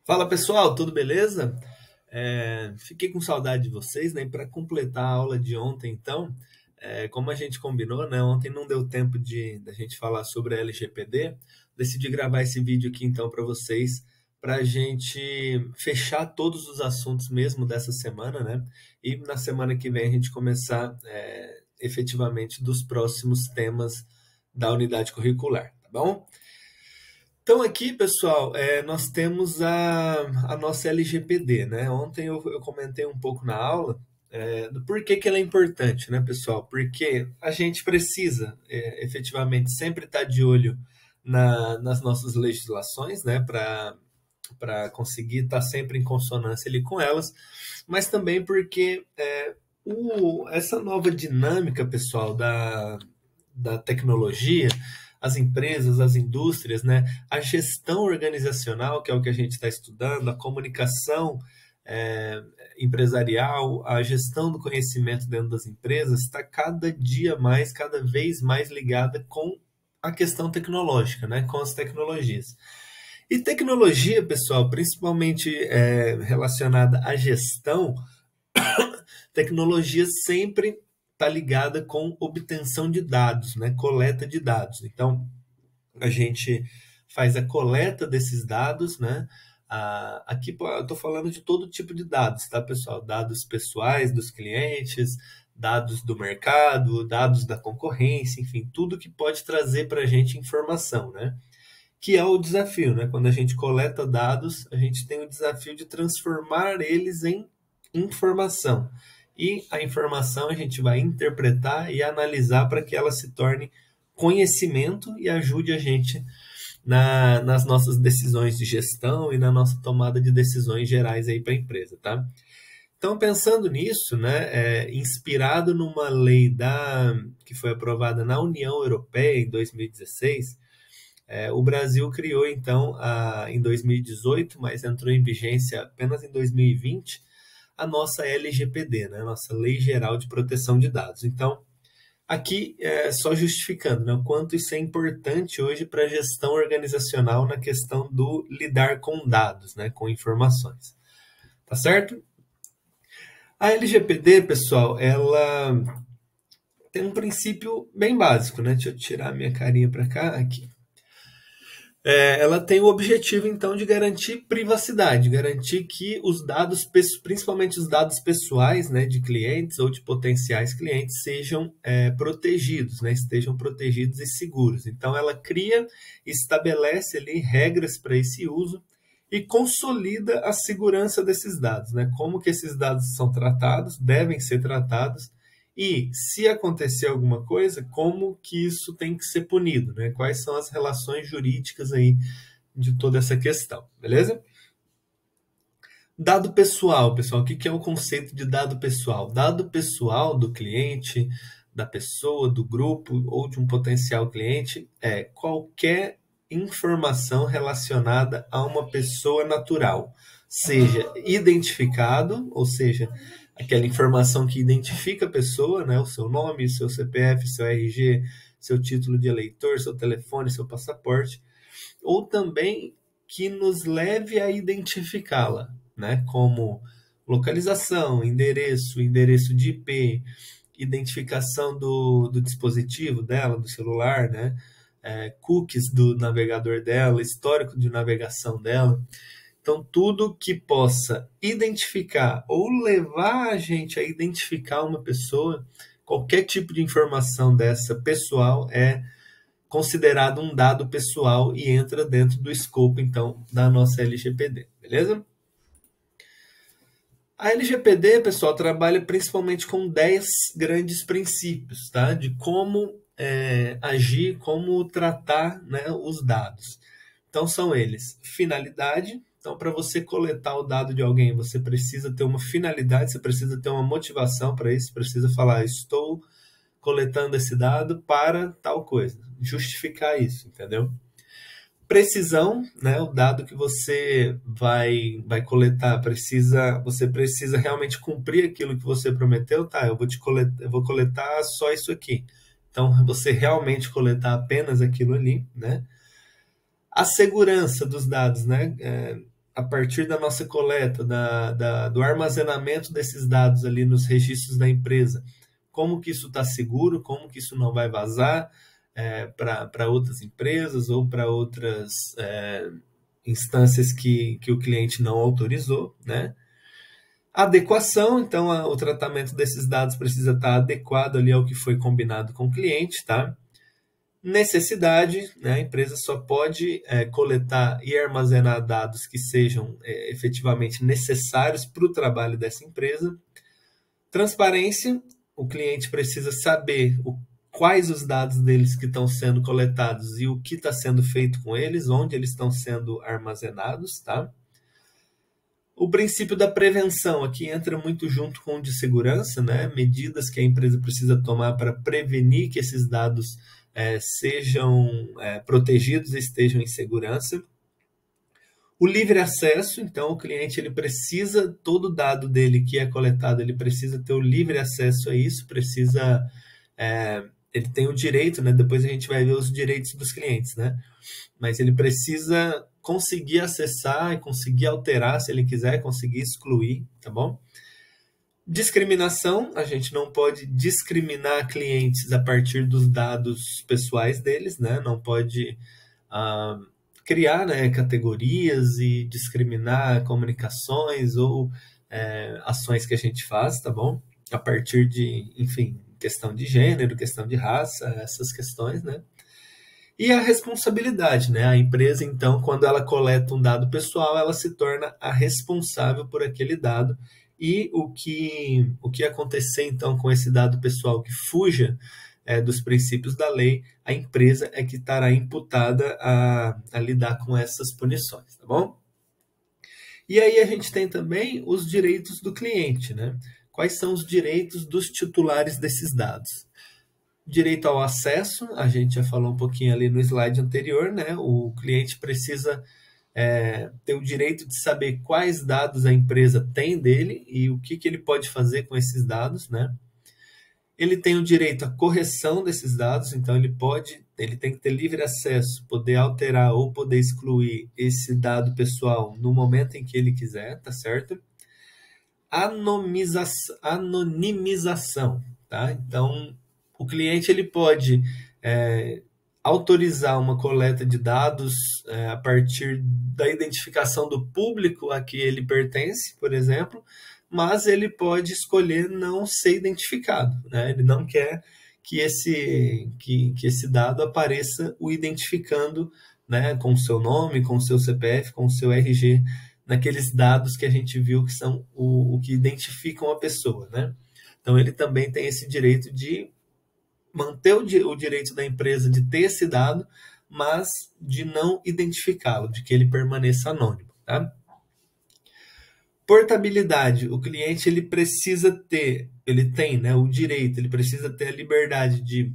Fala pessoal, tudo beleza? Fiquei com saudade de vocês, né? Para completar a aula de ontem, então, como a gente combinou, né? Ontem não deu tempo de da gente falar sobre a LGPD. Decidi gravar esse vídeo aqui então para vocês, para a gente fechar todos os assuntos mesmo dessa semana, né? E na semana que vem a gente começar efetivamente dos próximos temas da unidade curricular, tá bom? Então aqui, pessoal, nós temos a nossa LGPD, né? Ontem eu comentei um pouco na aula do porquê que ela é importante, né, pessoal? Porque a gente precisa, efetivamente, sempre estar de olho nas nossas legislações, né, para conseguir estar sempre em consonância ali com elas, mas também porque essa nova dinâmica, pessoal, da tecnologia, as empresas, as indústrias, né? A gestão organizacional, que é o que a gente está estudando, a comunicação é, empresarial, a gestão do conhecimento dentro das empresas está cada dia mais, cada vez mais ligada com a questão tecnológica, né? Com as tecnologias. E tecnologia, pessoal, principalmente relacionada à gestão, tecnologia sempre está ligada com obtenção de dados, né? Coleta de dados. Então, a gente faz a coleta desses dados, né? Aqui eu estou falando de todo tipo de dados, tá, pessoal? Dados pessoais dos clientes, dados do mercado, dados da concorrência, enfim, tudo que pode trazer para a gente informação, né? Que é o desafio, né? Quando a gente coleta dados, a gente tem o desafio de transformar eles em informação. E a informação a gente vai interpretar e analisar para que ela se torne conhecimento e ajude a gente nas nossas decisões de gestão e na nossa tomada de decisões gerais aí para a empresa, tá? Então, pensando nisso, né, inspirado numa lei que foi aprovada na União Europeia em 2016, o Brasil criou, então, em 2018, mas entrou em vigência apenas em 2020, a nossa LGPD, né, a nossa Lei Geral de Proteção de Dados. Então, aqui, só justificando, né, o quanto isso é importante hoje para a gestão organizacional na questão do lidar com dados, né, com informações. Tá certo? A LGPD, pessoal, ela tem um princípio bem básico, né? Deixa eu tirar minha carinha para cá, aqui. Ela tem o objetivo, então, de garantir privacidade, garantir que os dados, principalmente os dados pessoais, né, de clientes ou de potenciais clientes, sejam protegidos, né, estejam protegidos e seguros. Então, ela cria, estabelece ali regras para esse uso e consolida a segurança desses dados, né, como que esses dados são tratados, devem ser tratados, e se acontecer alguma coisa, como que isso tem que ser punido, né? Quais são as relações jurídicas aí de toda essa questão, beleza? Dado pessoal, pessoal, o que é o conceito de dado pessoal? Dado pessoal do cliente, da pessoa, do grupo ou de um potencial cliente é qualquer informação relacionada a uma pessoa natural, seja identificado, ou seja, aquela informação que identifica a pessoa, né, o seu nome, seu CPF, seu RG, seu título de eleitor, seu telefone, seu passaporte, ou também que nos leve a identificá-la, né, como localização, endereço de IP, identificação do dispositivo dela, do celular, né, cookies do navegador dela, histórico de navegação dela. Então, tudo que possa identificar ou levar a gente a identificar uma pessoa, qualquer tipo de informação dessa pessoal é considerado um dado pessoal e entra dentro do escopo, então, da nossa LGPD, beleza? A LGPD, pessoal, trabalha principalmente com 10 grandes princípios, tá? De como agir, como tratar, né, os dados. Então, são eles: finalidade. Então, para você coletar o dado de alguém, você precisa ter uma finalidade, você precisa ter uma motivação para isso, precisa falar: estou coletando esse dado para tal coisa, justificar isso, entendeu? Precisão, né? O dado que você vai coletar você precisa realmente cumprir aquilo que você prometeu, tá? Eu vou coletar só isso aqui. Então, você realmente coletar apenas aquilo ali, né? A segurança dos dados, né? a partir da nossa coleta, do armazenamento desses dados ali nos registros da empresa, como que isso está seguro, como que isso não vai vazar para outras empresas ou para outras instâncias que o cliente não autorizou, né? Adequação, então o tratamento desses dados precisa estar adequado ali ao que foi combinado com o cliente, tá? Necessidade, né? A empresa só pode coletar e armazenar dados que sejam efetivamente necessários para o trabalho dessa empresa. Transparência, o cliente precisa saber quais os dados deles que estão sendo coletados e o que está sendo feito com eles, onde eles estão sendo armazenados, tá? O princípio da prevenção aqui entra muito junto com o de segurança, né? Medidas que a empresa precisa tomar para prevenir que esses dados sejam protegidos e estejam em segurança. O livre acesso, então o cliente ele precisa, todo dado dele que é coletado, ele precisa ter o livre acesso a isso, precisa, ele tem o direito, né? Depois a gente vai ver os direitos dos clientes, né? Mas ele precisa conseguir acessar e conseguir alterar se ele quiser, conseguir excluir, tá bom? Discriminação, a gente não pode discriminar clientes a partir dos dados pessoais deles, né? Não pode criar, né, categorias e discriminar comunicações ou ações que a gente faz, tá bom? A partir de, enfim, questão de gênero, questão de raça, essas questões, né? E a responsabilidade, né? A empresa, então, quando ela coleta um dado pessoal, ela se torna a responsável por aquele dado. E o que acontecer, então, com esse dado pessoal que fuja dos princípios da lei, a empresa é que estará imputada a lidar com essas punições, tá bom? E aí a gente tem também os direitos do cliente, né? Quais são os direitos dos titulares desses dados? Direito ao acesso, a gente já falou um pouquinho ali no slide anterior, né? O cliente precisa ter o direito de saber quais dados a empresa tem dele e o que ele pode fazer com esses dados, né? Ele tem o direito à correção desses dados, então ele tem que ter livre acesso, poder alterar ou poder excluir esse dado pessoal no momento em que ele quiser, tá certo? Anonimização, tá? Então, o cliente ele pode autorizar uma coleta de dados a partir da identificação do público a que ele pertence, por exemplo, mas ele pode escolher não ser identificado, né? Ele não quer que esse dado apareça o identificando, né, com o seu nome, com o seu CPF, com o seu RG, naqueles dados que a gente viu que são o que identificam a pessoa, né? Então ele também tem esse direito de manter o direito da empresa de ter esse dado, mas de não identificá-lo, de que ele permaneça anônimo, tá? Portabilidade, o cliente ele tem, né, o direito, ele precisa ter a liberdade de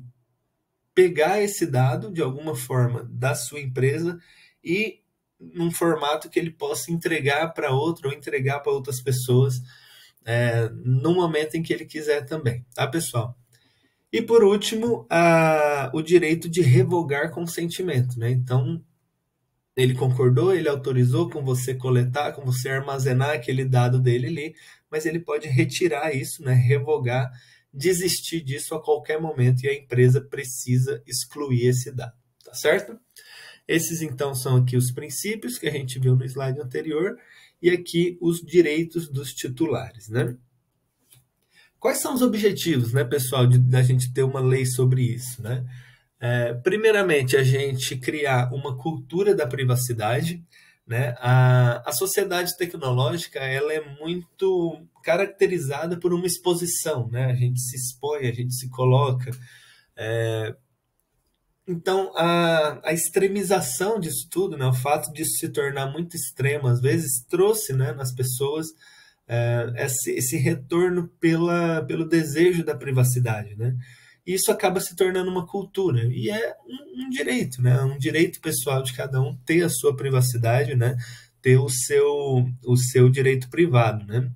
pegar esse dado de alguma forma da sua empresa e num formato que ele possa entregar para outro ou entregar para outras pessoas no momento em que ele quiser também, tá, pessoal? E por último, o direito de revogar consentimento, né? Então, ele concordou, ele autorizou com você coletar, com você armazenar aquele dado dele ali, mas ele pode retirar isso, né? Revogar, desistir disso a qualquer momento e a empresa precisa excluir esse dado, tá certo? Esses, então, são aqui os princípios que a gente viu no slide anterior e aqui os direitos dos titulares, né? Quais são os objetivos, né, pessoal, da gente ter uma lei sobre isso, né? Primeiramente, a gente criar uma cultura da privacidade, né? A sociedade tecnológica ela é muito caracterizada por uma exposição, né? A gente se expõe, a gente se coloca. Então, a extremização disso tudo, né? O fato disso se tornar muito extremo, às vezes, trouxe, né, nas pessoas esse retorno pelo desejo da privacidade, né? E isso acaba se tornando uma cultura e é um direito, né? Um direito pessoal de cada um ter a sua privacidade, né? Ter o seu direito privado, né?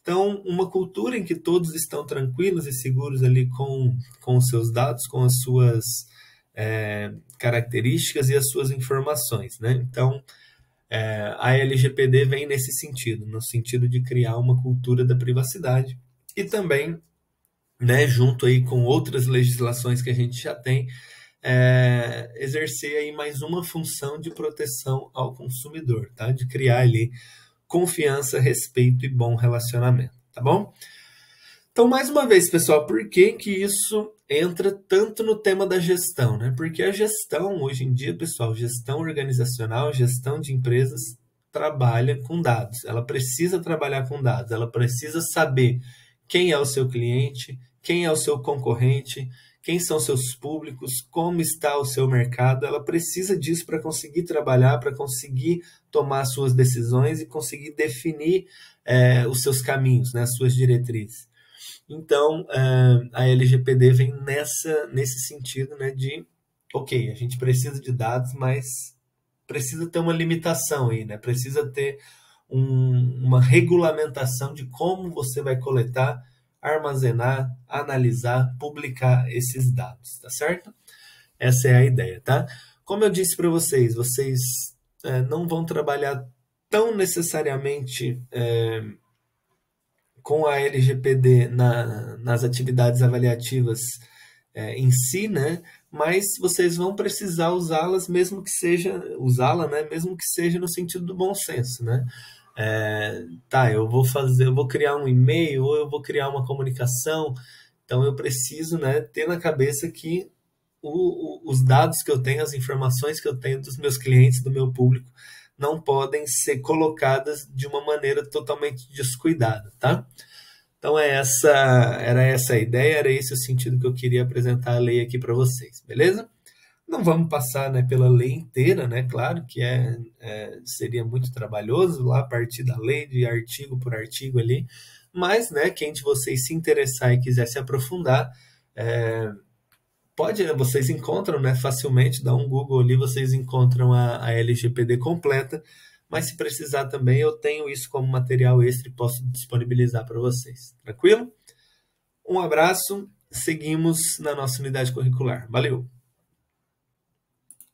Então, uma cultura em que todos estão tranquilos e seguros ali com os seus dados, com as suas características e as suas informações, né? Então, A LGPD vem nesse sentido, no sentido de criar uma cultura da privacidade e também, né, junto aí com outras legislações que a gente já tem, exercer aí mais uma função de proteção ao consumidor, tá? De criar ali confiança, respeito e bom relacionamento, tá bom? Então, mais uma vez, pessoal, por que que isso entra tanto no tema da gestão, né? Porque a gestão, hoje em dia, pessoal, gestão organizacional, gestão de empresas, trabalha com dados. Ela precisa trabalhar com dados, ela precisa saber quem é o seu cliente, quem é o seu concorrente, quem são seus públicos, como está o seu mercado. Ela precisa disso para conseguir trabalhar, para conseguir tomar suas decisões e conseguir definir os seus caminhos, né, as suas diretrizes. Então, a LGPD vem nesse sentido, né, de, ok, a gente precisa de dados, mas precisa ter uma limitação aí, né? Precisa ter uma regulamentação de como você vai coletar, armazenar, analisar, publicar esses dados, tá certo? Essa é a ideia, tá? Como eu disse para vocês, não vão trabalhar tão necessariamente com a LGPD nas atividades avaliativas em si, né? Mas vocês vão precisar usá-las, usá-la, né? Mesmo que seja no sentido do bom senso, né? Eu vou criar um e-mail ou eu vou criar uma comunicação, então eu preciso, né, ter na cabeça que os dados que eu tenho, as informações que eu tenho dos meus clientes, do meu público, não podem ser colocadas de uma maneira totalmente descuidada, tá? Então era essa a ideia, era esse o sentido que eu queria apresentar a lei aqui para vocês, beleza? Não vamos passar, né, pela lei inteira, né? Claro que seria muito trabalhoso lá a partir da lei, de artigo por artigo ali, mas, né, quem de vocês se interessar e quiser se aprofundar, vocês encontram, né, facilmente, dá um Google ali, vocês encontram a LGPD completa, mas se precisar também, eu tenho isso como material extra e posso disponibilizar para vocês. Tranquilo? Um abraço, seguimos na nossa unidade curricular. Valeu!